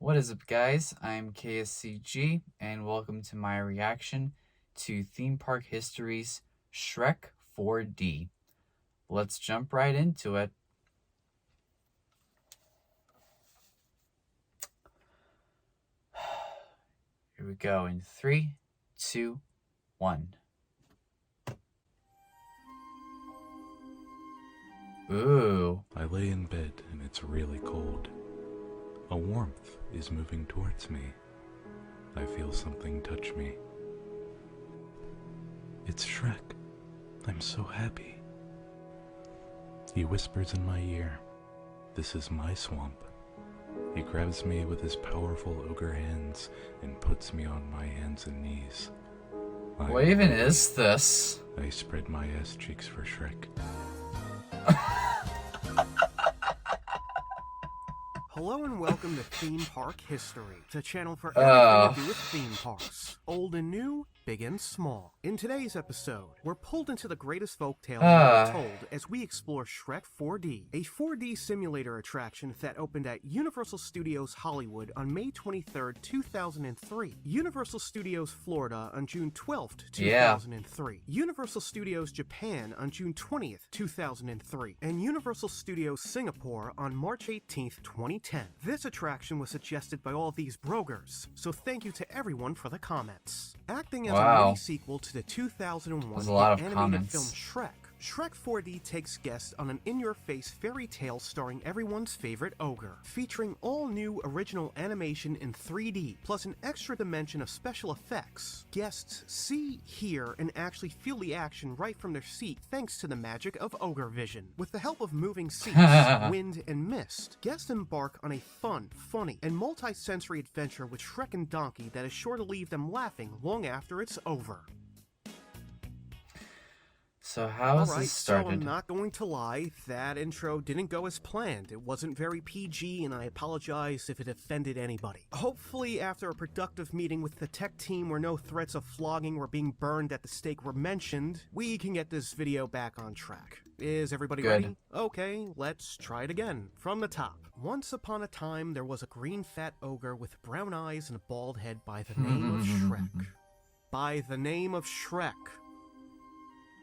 What is up, guys? I'm KSCG, and welcome to my reaction to Theme Park History's Shrek 4D. Let's jump right into it. Here we go in 3, 2, 1. Ooh. I lay in bed and it's really cold. A warmth is moving towards me. I feel something touch me. It's Shrek. I'm so happy. He whispers in my ear, "This is my swamp." He grabs me with his powerful ogre hands and puts me on my hands and knees. What even is this? I spread my ass cheeks for Shrek. Hello and welcome to Theme Park History, the channel for everything to do with theme parks. Old and new, big and small. In today's episode, we're pulled into the greatest folktale ever told as we explore Shrek 4D, a 4D simulator attraction that opened at Universal Studios Hollywood on May 23rd, 2003, Universal Studios Florida on June 12th, 2003, Universal Studios Japan on June 20th, 2003, and Universal Studios Singapore on March 18th, 2010. This attraction was suggested by all these brogers, so thank you to everyone for the comments. Acting as a mini sequel to the 2001 animated film Shrek, Shrek 4D takes guests on an in-your-face fairy tale starring everyone's favorite ogre, featuring all new original animation in 3D, plus an extra dimension of special effects. Guests see, hear, and actually feel the action right from their seat thanks to the magic of ogre vision. With the help of moving seats, wind, and mist, guests embark on a fun, funny, and multi-sensory adventure with Shrek and Donkey that is sure to leave them laughing long after it's over. So how is this started? So I'm not going to lie, that intro didn't go as planned. It wasn't very PG, and I apologize if it offended anybody. Hopefully, after a productive meeting with the tech team where no threats of flogging or being burned at the stake were mentioned, we can get this video back on track. Is everybody ready? Okay, let's try it again. From the top. Once upon a time, there was a green fat ogre with brown eyes and a bald head by the name of Shrek. By the name of Shrek.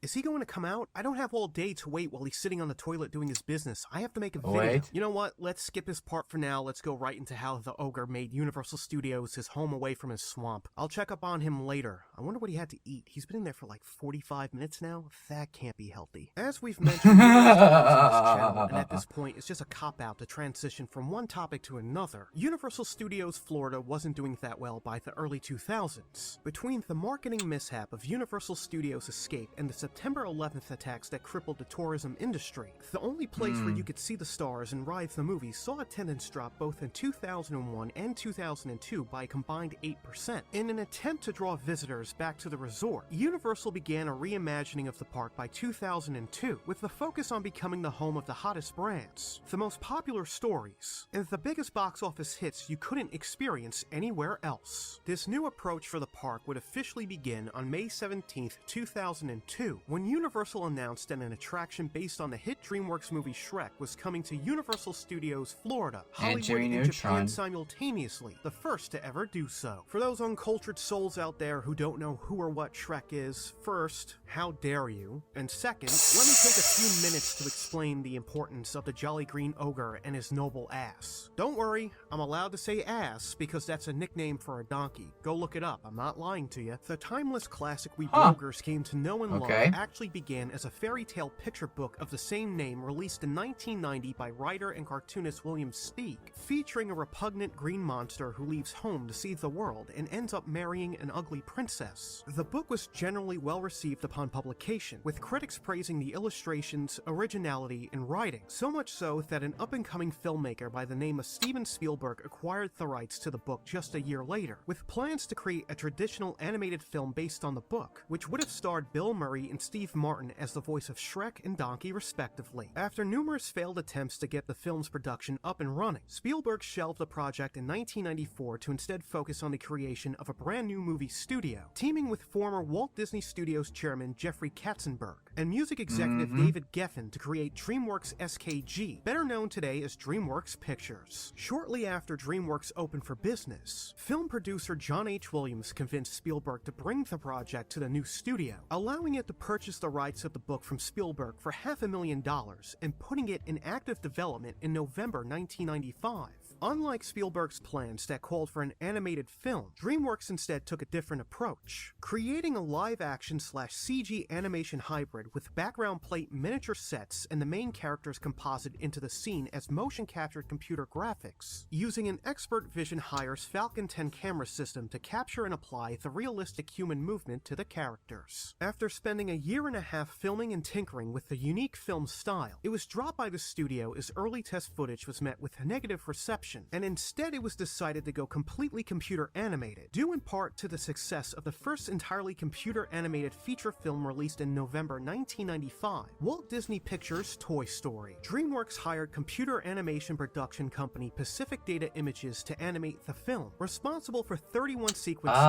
Is he going to come out? I don't have all day to wait while he's sitting on the toilet doing his business. I have to make a video. You know what? Let's skip his part for now. Let's go right into how the ogre made Universal Studios his home away from his swamp. I'll check up on him later. I wonder what he had to eat. He's been in there for like 45 minutes now. That can't be healthy. As we've mentioned numerous times on this channel, and at this point, it's just a cop-out to transition from one topic to another. Universal Studios Florida wasn't doing that well by the early 2000s. Between the marketing mishap of Universal Studios Escape and the September 11th attacks that crippled the tourism industry, the only place where you could see the stars and ride the movies saw attendance drop both in 2001 and 2002 by a combined 8%. In an attempt to draw visitors back to the resort, Universal began a reimagining of the park by 2002, with the focus on becoming the home of the hottest brands, the most popular stories, and the biggest box office hits you couldn't experience anywhere else. This new approach for the park would officially begin on May 17th, 2002, when Universal announced that an attraction based on the hit DreamWorks movie Shrek was coming to Universal Studios Florida, Hollywood, and Japan simultaneously, the first to ever do so. For those uncultured souls out there who don't know who or what Shrek is, first, how dare you? And second, let me take a few minutes to explain the importance of the Jolly Green Ogre and his noble ass. Don't worry, I'm allowed to say ass because that's a nickname for a donkey. Go look it up, I'm not lying to you. The timeless classic we brogers came to know and love actually began as a fairy tale picture book of the same name released in 1990 by writer and cartoonist William Steig, featuring a repugnant green monster who leaves home to see the world and ends up marrying an ugly princess. The book was generally well received upon publication, with critics praising the illustrations, originality, and writing, so much so that an up-and-coming filmmaker by the name of Steven Spielberg acquired the rights to the book just a year later, with plans to create a traditional animated film based on the book, which would have starred Bill Murray and and Steve Martin as the voice of Shrek and Donkey respectively. After numerous failed attempts to get the film's production up and running, Spielberg shelved the project in 1994 to instead focus on the creation of a brand new movie studio, teaming with former Walt Disney Studios chairman Jeffrey Katzenberg and music executive David Geffen to create DreamWorks SKG, better known today as DreamWorks Pictures. Shortly after DreamWorks opened for business, film producer John H. Williams convinced Spielberg to bring the project to the new studio, allowing it to purchase the rights of the book from Spielberg for $500,000 and putting it in active development in November 1995. Unlike Spielberg's plans that called for an animated film, DreamWorks instead took a different approach, creating a live-action/CG animation hybrid with background plate miniature sets and the main characters composited into the scene as motion-captured computer graphics, using an Expert Vision Hire's Falcon 10 camera system to capture and apply the realistic human movement to the characters. After spending a year and a half filming and tinkering with the unique film style, it was dropped by the studio as early test footage was met with negative reception, and instead it was decided to go completely computer animated, due in part to the success of the first entirely computer animated feature film released in November 1995, Walt Disney Pictures' Toy Story. DreamWorks hired computer animation production company Pacific Data Images to animate the film, responsible for 31 sequences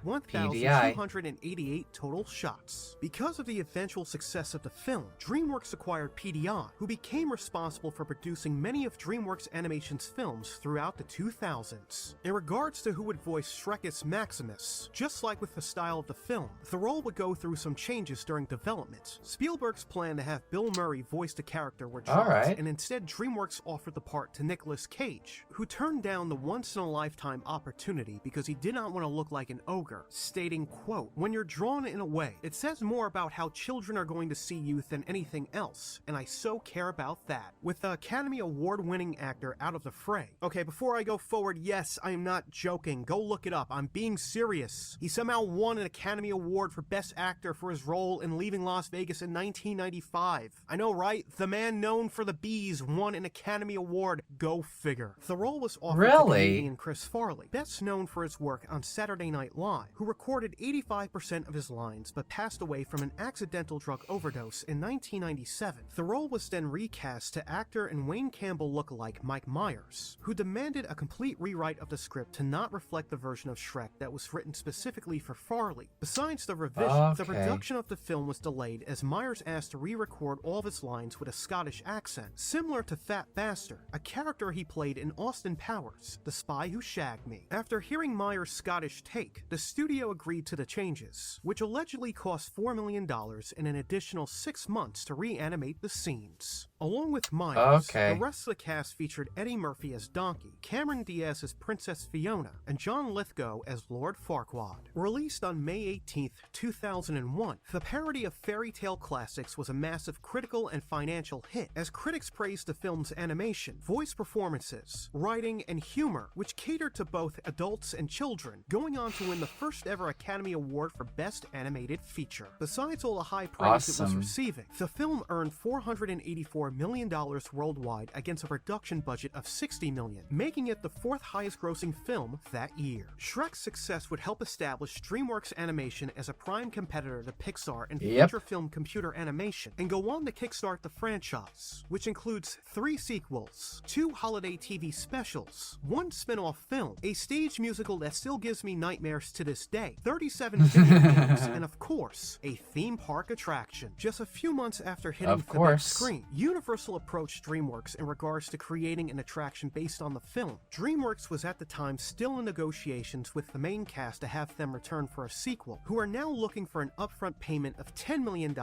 with 1,288 total shots. Because of the eventual success of the film, DreamWorks acquired PDI, who became responsible for producing many of DreamWorks Animation's films throughout the 2000s. In regards to who would voice Shrek's Maximus, just like with the style of the film, the role would go through some changes during development. Spielberg's plan to have Bill Murray voice the character were dropped, and instead DreamWorks offered the part to Nicolas Cage, who turned down the once-in-a-lifetime opportunity because he did not want to look like an ogre, stating, quote, "When you're drawn in a way, it says more about how children are going to see youth than anything else, and I so care about that." With the Academy Award-winning actor out of the fray. Okay, before I go forward, yes, I am not joking. Go look it up. I'm being serious. He somehow won an Academy Award for Best Actor for his role in Leaving Las Vegas in 1995. I know, right? The man known for the bees won an Academy Award. Go figure. The role was offered to comedian Chris Farley, best known for his work on Saturday Night Live, who recorded 85% of his lines but passed away from an accidental drug overdose in 1997. The role was then recast to actor and Wayne Campbell lookalike Mike Myers, who demanded a complete rewrite of the script to not reflect the version of Shrek that was written specifically for Farley. Besides the revision, the production of the film was delayed as Myers asked to re-record all of his lines with a Scottish accent, similar to Fat Bastard, a character he played in Austin Powers, The Spy Who Shagged Me. After hearing Myers' Scottish take, the studio agreed to the changes, which allegedly cost $4 million and an additional 6 months to reanimate the scenes. Along with Myers, the rest of the cast featured Eddie Murphy as Donkey, Cameron Diaz as Princess Fiona, and John Lithgow as Lord Farquaad. Released on May 18, 2001, the parody of fairy tale classics was a massive critical and financial hit, as critics praised the film's animation, voice performances, writing, and humor, which catered to both adults and children, going on to win the first ever Academy Award for Best Animated Feature. Besides all the high praise it was receiving, the film earned $484 million worldwide against a production budget of $60 million, making it the fourth highest grossing film that year. Shrek's success would help establish DreamWorks Animation as a prime competitor to Pixar in feature film computer animation, and go on to kickstart the franchise, which includes 3 sequels, 2 holiday TV specials, 1 spin-off film, a stage musical that still gives me nightmares to this day, 37 video games, and of course, a theme park attraction. Just a few months after hitting the big screen, Universal approached DreamWorks in regards to creating an attraction based on the film. DreamWorks was at the time still in negotiations with the main cast to have them return for a sequel, who are now looking for an upfront payment of $10 million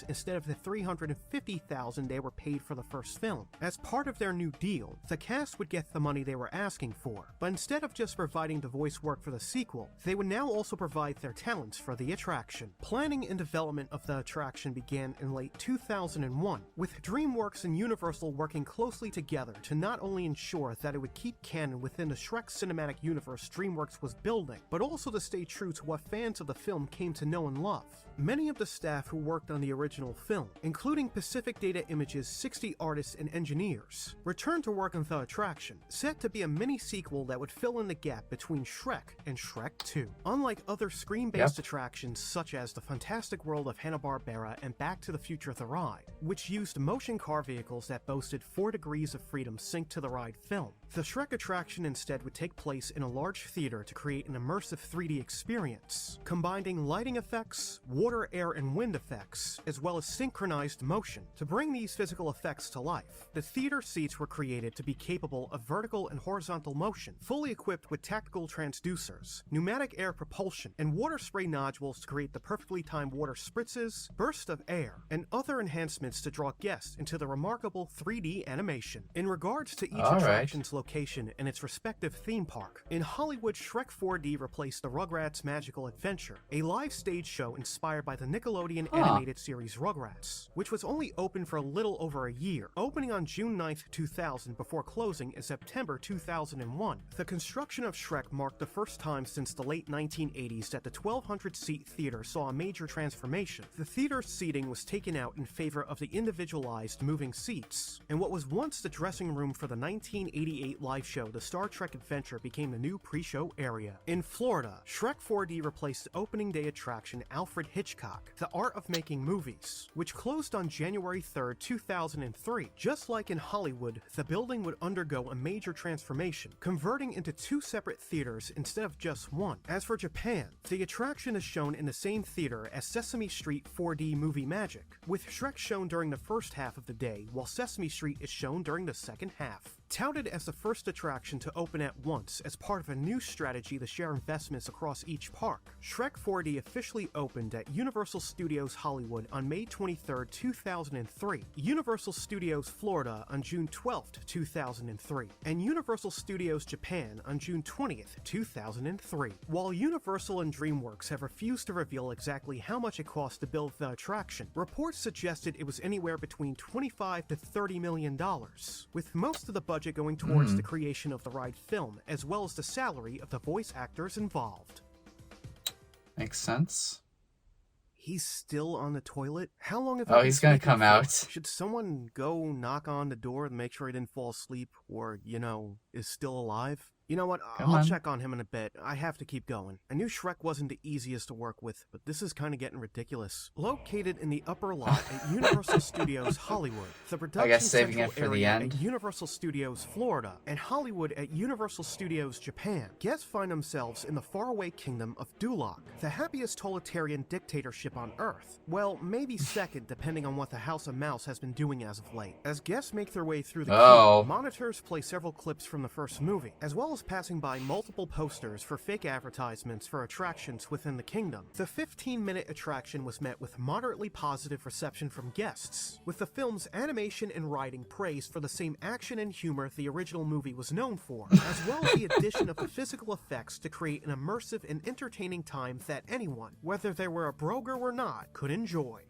instead of the $350,000 they were paid for the first film. As part of their new deal, the cast would get the money they were asking for, but instead of just providing the voice work for the sequel, they would now also provide their talents for the attraction. Planning and development of the attraction began in late 2001, with DreamWorks and Universal working closely together to not only ensure that it would keep canon within the Shrek cinematic universe DreamWorks was building, but also to stay true to what fans of the film came to know and love. Many of the staff who worked on the original film, including Pacific Data Image's 60 artists and engineers, returned to work on the attraction, set to be a mini-sequel that would fill in the gap between Shrek and Shrek 2. Unlike other screen-based attractions such as the Fantastic World of Hanna-Barbera and Back to the Future The Ride, which used motion car vehicles that boasted 4 degrees of freedom synced to the ride film, the Shrek attraction instead would take place in a large theater to create an immersive 3D experience, combining lighting effects, water, air, and wind effects, as well as synchronized motion. To bring these physical effects to life, the theater seats were created to be capable of vertical and horizontal motion, fully equipped with tactical transducers, pneumatic air propulsion, and water spray nodules to create the perfectly timed water spritzes, bursts of air, and other enhancements to draw guests into the remarkable 3D animation. In regards to each attraction's location and its respective theme park, in Hollywood, Shrek 4D replaced the Rugrats Magical Adventure, a live stage show inspired by the Nickelodeon animated series Rugrats, which was only open for a little over a year, opening on June 9th, 2000 before closing in September 2001. The construction of Shrek marked the first time since the late 1980s that the 1,200-seat theater saw a major transformation. The theater's seating was taken out in favor of the individualized moving seats, and what was once the dressing room for the 1988 live show The Star Trek Adventure became the new pre-show area. In Florida, Shrek 4D replaced the opening day attraction Alfred Hitchcock, The Art of Making Movies, which closed on January 3rd, 2003. Just like in Hollywood, the building would undergo a major transformation, converting into 2 separate theaters instead of just one. As for Japan, the attraction is shown in the same theater as Sesame Street 4D Movie Magic, with Shrek shown during the first half of the day, while Sesame Street is shown during the second half. Touted as the first attraction to open at once as part of a new strategy to share investments across each park, Shrek 4D officially opened at Universal Studios Hollywood on May 23, 2003, Universal Studios Florida on June 12, 2003, and Universal Studios Japan on June 20, 2003. While Universal and DreamWorks have refused to reveal exactly how much it cost to build the attraction, reports suggested it was anywhere between $25 to $30 million, with most of the budget going towards the creation of the ride film, as well as the salary of the voice actors involved. Makes sense. He's still on the toilet? How long have I been he's gonna sleeping come for? out. Should someone go knock on the door and make sure he didn't fall asleep or, is still alive? You know what, I'll check on him in a bit. I have to keep going. I knew Shrek wasn't the easiest to work with, but this is kind of getting ridiculous. Located in the upper lot at Universal Studios Hollywood, the production saving central it for the area end. at Universal Studios Florida, and Hollywood at Universal Studios Japan, guests find themselves in the faraway kingdom of Duloc, the happiest totalitarian dictatorship on Earth. Well, maybe second, depending on what the House of Mouse has been doing as of late. As guests make their way through the queue, monitors play several clips from the first movie, as well as passing by multiple posters for fake advertisements for attractions within the kingdom. The 15-minute attraction was met with moderately positive reception from guests, with the film's animation and writing praised for the same action and humor the original movie was known for, as well as the addition of the physical effects to create an immersive and entertaining time that anyone, whether they were a broger or not, could enjoy.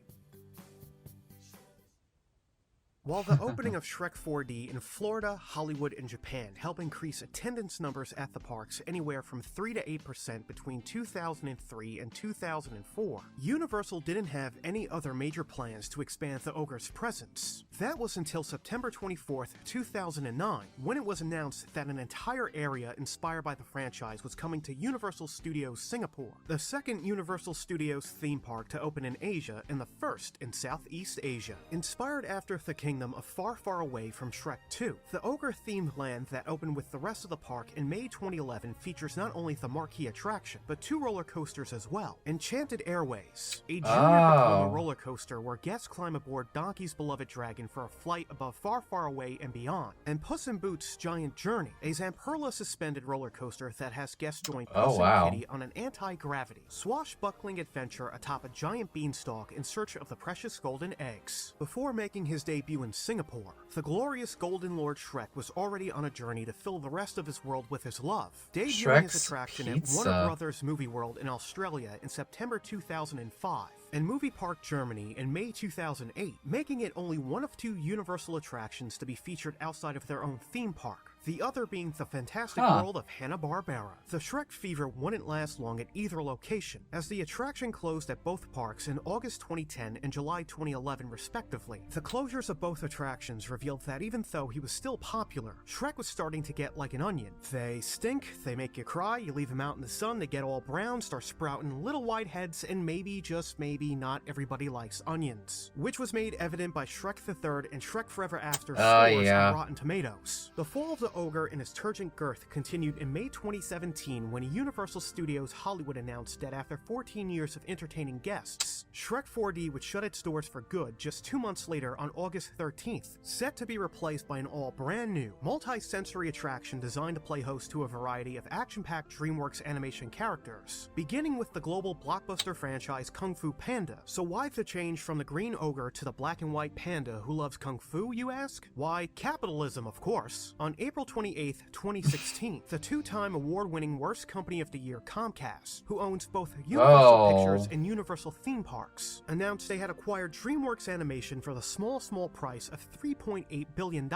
While the opening of Shrek 4D in Florida, Hollywood, and Japan helped increase attendance numbers at the parks anywhere from 3 to 8% between 2003 and 2004, Universal didn't have any other major plans to expand the ogre's presence. That was until September 24, 2009, when it was announced that an entire area inspired by the franchise was coming to Universal Studios Singapore, the second Universal Studios theme park to open in Asia and the first in Southeast Asia. Inspired after the kingdom of Far, Far Away from Shrek 2, the ogre-themed land that opened with the rest of the park in May 2011 features not only the marquee attraction, but 2 roller coasters as well. Enchanted Airways, a junior Vekoma roller coaster where guests climb aboard Donkey's beloved dragon for a flight above Far, Far Away and beyond, and Puss in Boots' Giant Journey, a Zamperla suspended roller coaster that has guests join Puss and Kitty on an anti-gravity, swashbuckling adventure atop a giant beanstalk in search of the precious golden eggs. Before making his debut in Singapore, the glorious Golden Lord Shrek was already on a journey to fill the rest of his world with his love, debuting his attraction at Warner Brothers Movie World in Australia in September 2005, and Movie Park Germany in May 2008, making it only one of 2 Universal attractions to be featured outside of their own theme park. the other being the fantastic world of Hanna-Barbera. The Shrek fever wouldn't last long at either location, as the attraction closed at both parks in August 2010 and July 2011 respectively. The closures of both attractions revealed that even though he was still popular, Shrek was starting to get like an onion. They stink, they make you cry, you leave them out in the sun, they get all brown, start sprouting little white heads, and maybe, just maybe, not everybody likes onions. Which was made evident by Shrek the Third and Shrek Forever After scores on Rotten Tomatoes. The fall of the ogre and his turgid girth continued in May 2017 when Universal Studios Hollywood announced that after 14 years of entertaining guests, Shrek 4D would shut its doors for good just 2 months later on August 13th, set to be replaced by an all brand new, multi-sensory attraction designed to play host to a variety of action-packed DreamWorks animation characters, beginning with the global blockbuster franchise Kung Fu Panda. So why the change from the green ogre to the black and white panda who loves Kung Fu, you ask? Why, capitalism, of course. On April 28th, 2016, the two-time award-winning Worst Company of the Year Comcast, who owns both Universal Pictures and Universal Theme Parks, announced they had acquired DreamWorks Animation for the small price of $3.8 billion,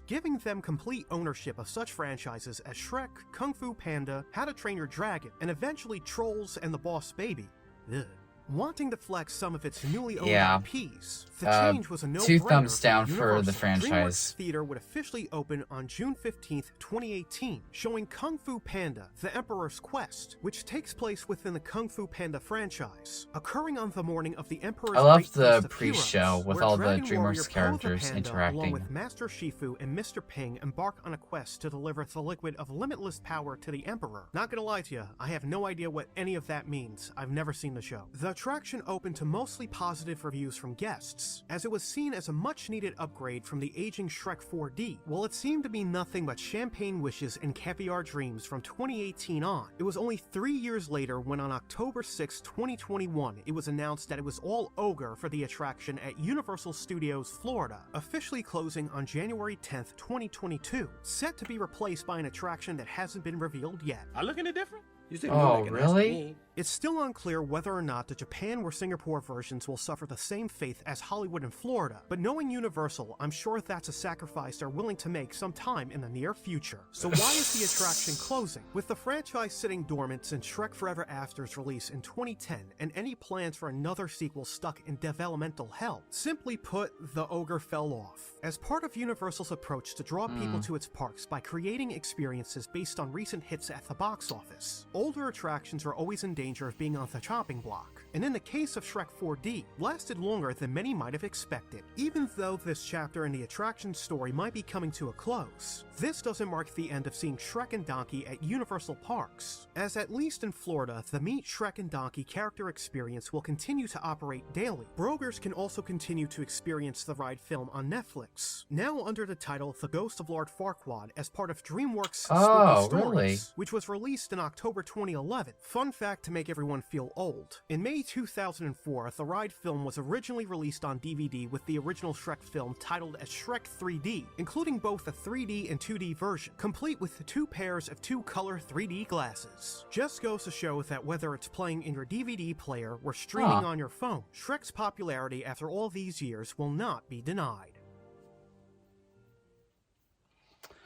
giving them complete ownership of such franchises as Shrek, Kung Fu Panda, How to Train Your Dragon, and eventually Trolls and the Boss Baby. Ugh. Wanting to flex some of its newly owned IPs, the change was a no-brainer. 2 thumbs down for the DreamWorks franchise. Theater would officially open on June 15th, 2018, showing Kung Fu Panda: The Emperor's Quest, which takes place within the Kung Fu Panda franchise, occurring on the morning of the Emperor's I love Great the Feast of pre-show Heroes, with where all the Dragon DreamWorks Warrior Po the characters Panda, interacting. along with Master Shifu and Mr. Ping, embark on a quest to deliver the liquid of limitless power to the Emperor. Not gonna lie to you, I have no idea what any of that means. I've never seen the show. The attraction opened to mostly positive reviews from guests, as it was seen as a much-needed upgrade from the aging Shrek 4D. While it seemed to be nothing but champagne wishes and caviar dreams from 2018 on, it was only 3 years later when on October 6, 2021, it was announced that it was all ogre for the attraction at Universal Studios Florida, officially closing on January 10th, 2022, set to be replaced by an attraction that hasn't been revealed yet. I look any different? You said Oh, no, really? It's still unclear whether or not the Japan or Singapore versions will suffer the same fate as Hollywood and Florida, but knowing Universal, I'm sure that's a sacrifice they're willing to make sometime in the near future. So why is the attraction closing? With the franchise sitting dormant since Shrek Forever After's release in 2010, and any plans for another sequel stuck in developmental hell, simply put, the ogre fell off. As part of Universal's approach to draw people to its parks by creating experiences based on recent hits at the box office, older attractions are always in danger of being on the chopping block, and in the case of Shrek 4D, lasted longer than many might have expected. Even though this chapter in the attraction story might be coming to a close, this doesn't mark the end of seeing Shrek and Donkey at Universal Parks, as at least in Florida, the Meet Shrek and Donkey character experience will continue to operate daily. Brokers can also continue to experience the ride film on Netflix, now under the title The Ghost of Lord Farquaad as part of DreamWorks' Spooky Stories, really? which was released in October 2011. Fun fact to make everyone feel old. In May 2004, the ride film was originally released on DVD with the original Shrek film titled as Shrek 3D, including both a 3D and 2D version, complete with the 2 pairs of 2-color 3D glasses. Just goes to show that whether it's playing in your DVD player or streaming on your phone, Shrek's popularity after all these years will not be denied.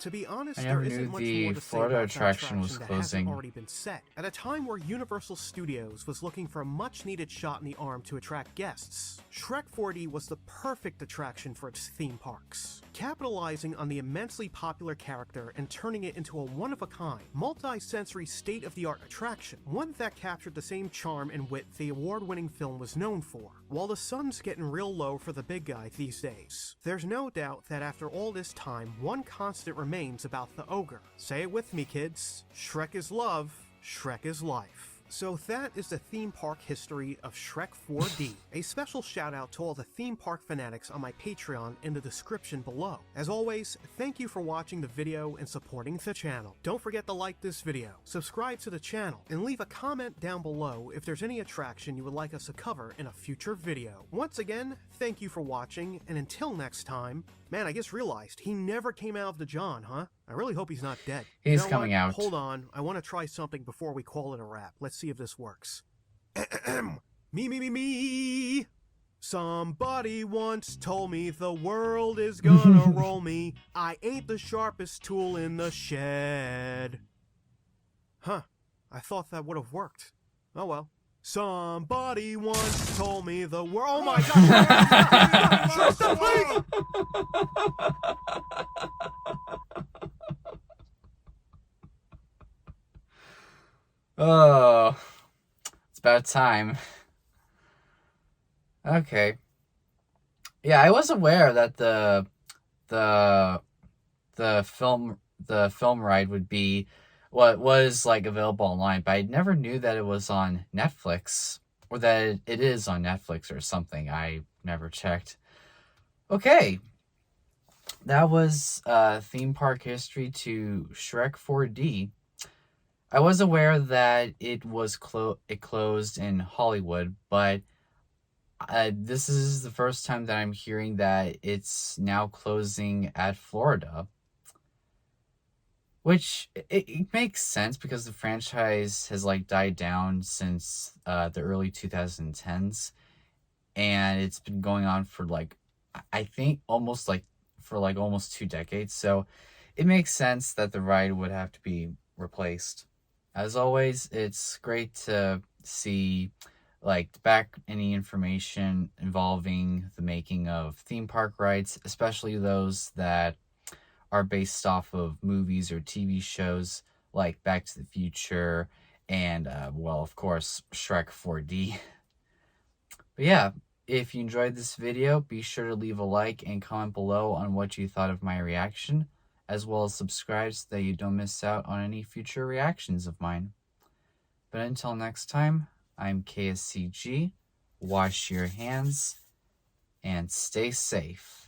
To be honest, I there never isn't knew much the more to say Florida about that attraction was that hasn't closing. already been said. At a time where Universal Studios was looking for a much-needed shot in the arm to attract guests, Shrek 4D was the perfect attraction for its theme parks, capitalizing on the immensely popular character and turning it into a one-of-a-kind, multi-sensory, state-of-the-art attraction, one that captured the same charm and wit the award-winning film was known for. While the sun's getting real low for the big guy these days, there's no doubt that after all this time, one constant remains about the ogre. Say it with me, kids. Shrek is love, Shrek is life. So that is the theme park history of Shrek 4D. A special shout out to all the theme park fanatics on my Patreon in the description below. As always, thank you for watching the video and supporting the channel. Don't forget to like this video, subscribe to the channel, and leave a comment down below if there's any attraction you would like us to cover in a future video. Once again, thank you for watching, and until next time, man, I just realized he never came out of the John, huh? I really hope he's not dead. He's You know coming what? out. Hold on, I want to try something before we call it a wrap. Let's see if this works. Me. Somebody once told me the world is gonna roll me. I ain't the sharpest tool in the shed. Huh, I thought that would have worked. Oh well. Somebody once told me the world. Oh my god! Oh, it's about time. Okay. Yeah, I was aware that the film ride would be what was like available online, but I never knew that it was on Netflix or that it is on Netflix or something. I never checked. Okay, that was theme park history to Shrek 4D. I was aware that it was it closed in Hollywood, but this is the first time that I'm hearing that it's now closing at Florida. Which it makes sense because the franchise has like died down since the early 2010s, and it's been going on for like I think almost like for like almost 2 decades. So it makes sense that the ride would have to be replaced. As always, it's great to see like back any information involving the making of theme park rides, especially those that are based off of movies or TV shows like Back to the Future and, well, of course, Shrek 4D. But yeah, if you enjoyed this video, be sure to leave a like and comment below on what you thought of my reaction, as well as subscribe so that you don't miss out on any future reactions of mine. But until next time, I'm KSCG, wash your hands, and stay safe.